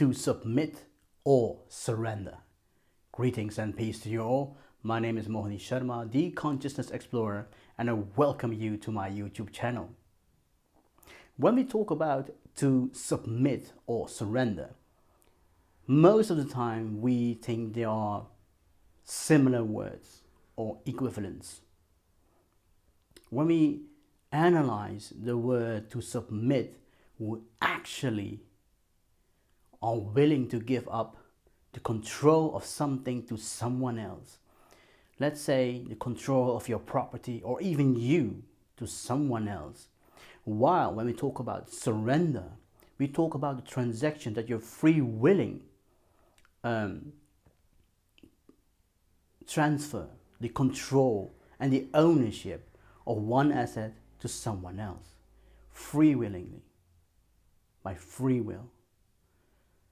to submit or surrender. Greetings and peace to you all. My name is Mohnish Sharma, the Consciousness Explorer, and I welcome you to my YouTube channel. When we talk about to submit or surrender, most of the time we think they are similar words or equivalents. When we analyze the word to submit, we actually are willing to give up the control of something to someone else. Let's say the control of your property or even you to someone else. While when we talk about surrender, we talk about the transaction that you're free willing transfer the control and the ownership of one asset to someone else, free willingly, by free will.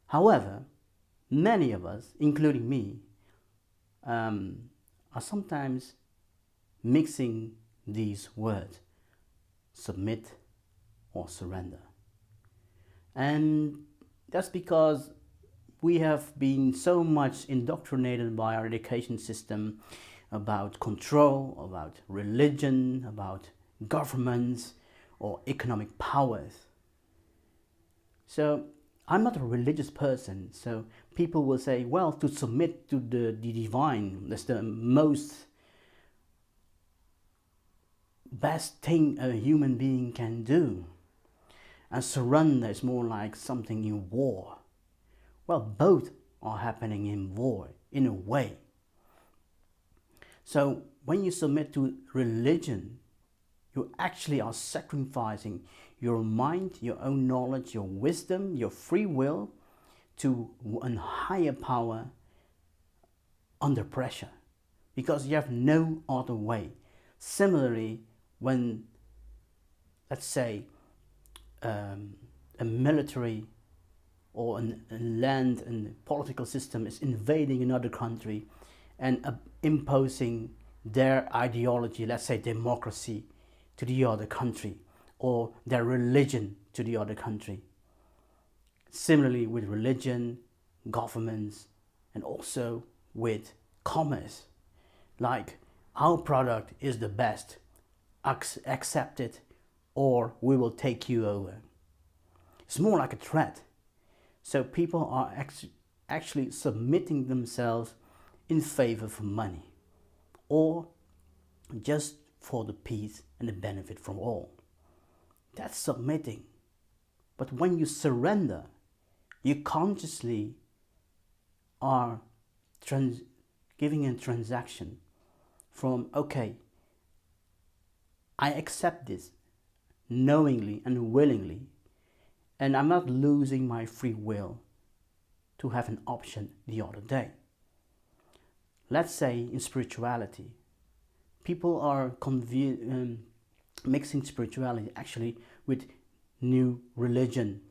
However, many of us, including me, are sometimes mixing these words, submit or surrender. And that's because we have been so much indoctrinated by our education system about control, about religion, about governments or economic powers. So I'm not a religious person, so people will say, well, to submit to the divine, that's the most best thing a human being can do. And surrender is more like something in war. Well, both are happening in war, in a way. So when you submit to religion, you actually are sacrificing your mind, your own knowledge, your wisdom, your free will to a higher power under pressure, because you have no other way. Similarly, when, let's say, a military or a land and political system is invading another country and imposing their ideology, let's say democracy, to the other country, or their religion to the other country. Similarly with religion, governments, and also with commerce. Like, our product is the best, accept it or we will take you over. It's more like a threat. So people are actually submitting themselves in favor of money or just for the peace and the benefit from all. That's submitting. But when you surrender, you consciously are giving a transaction from, okay, I accept this knowingly and willingly, and I'm not losing my free will to have an option the other day. Let's say in spirituality, people are mixing spirituality actually with new religion,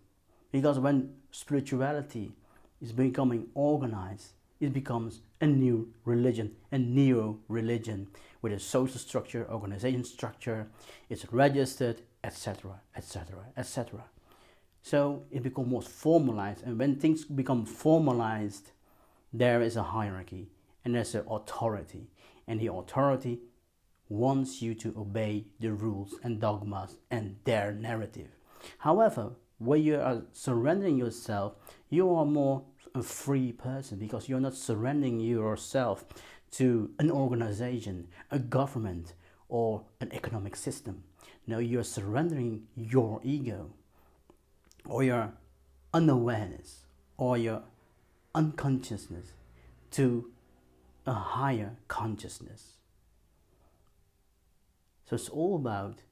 because when spirituality is becoming organized, it becomes a new religion, a neo-religion with a social structure, organization structure, it's registered, etc., etc., etc. So it becomes more formalized, and when things become formalized, there is a hierarchy and there's an authority, and the authority wants you to obey the rules and dogmas and their narrative. However, when you are surrendering yourself, you are more a free person, because you're not surrendering yourself to an organization, a government, or an economic system. No, you're surrendering your ego or your unawareness or your unconsciousness to a higher consciousness. So it's all about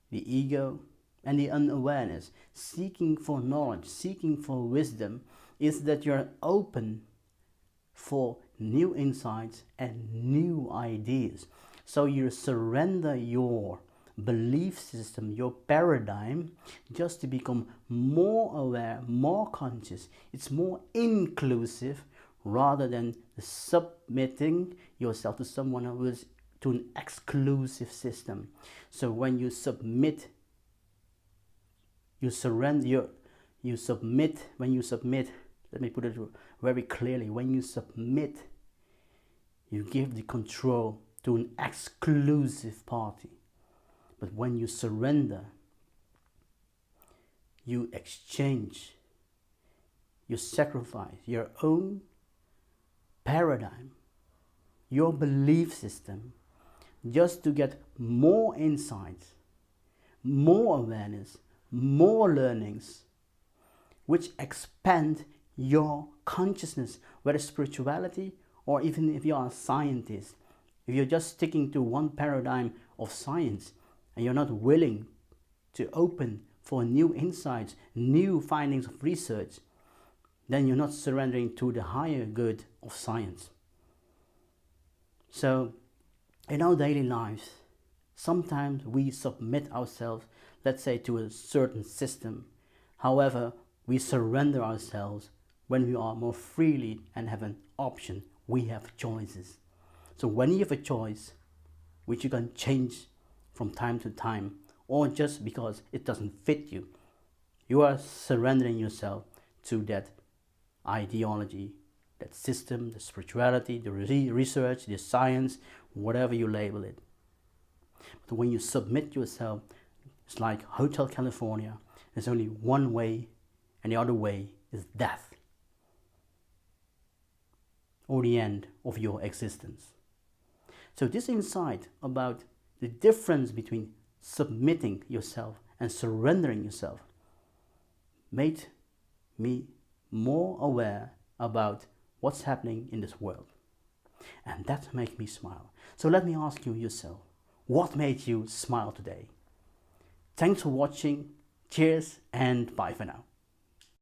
the ego and the unawareness. Seeking for knowledge, seeking for wisdom, is that you're open for new insights and new ideas. So you surrender your belief system, your paradigm, just to become more aware, more conscious. It's more inclusive rather than submitting yourself to someone else, to an exclusive system. So when you submit, you surrender, when you submit, let me put it very clearly, when you submit, you give the control to an exclusive party. But when you surrender, you exchange, you sacrifice your own paradigm, your belief system, just to get more insights, more awareness, more learnings, which expand your consciousness, whether spirituality or even if you are a scientist. If you're just sticking to one paradigm of science and you're not willing to open for new insights, new findings of research, then you're not surrendering to the higher good of science. So in our daily lives, sometimes we submit ourselves, let's say, to a certain system. However, we surrender ourselves when we are more freely and have an option. We have choices. So when you have a choice, which you can change from time to time, or just because it doesn't fit you, you are surrendering yourself to that ideology, that system, the spirituality, the research, the science, whatever you label it. But when you submit yourself, it's like Hotel California. There's only one way, and the other way is death, or the end of your existence. So this insight about the difference between submitting yourself and surrendering yourself made me more aware about what's happening in this world. And that made me smile. So let me ask you yourself, what made you smile today? Thanks for watching. Cheers and bye for now.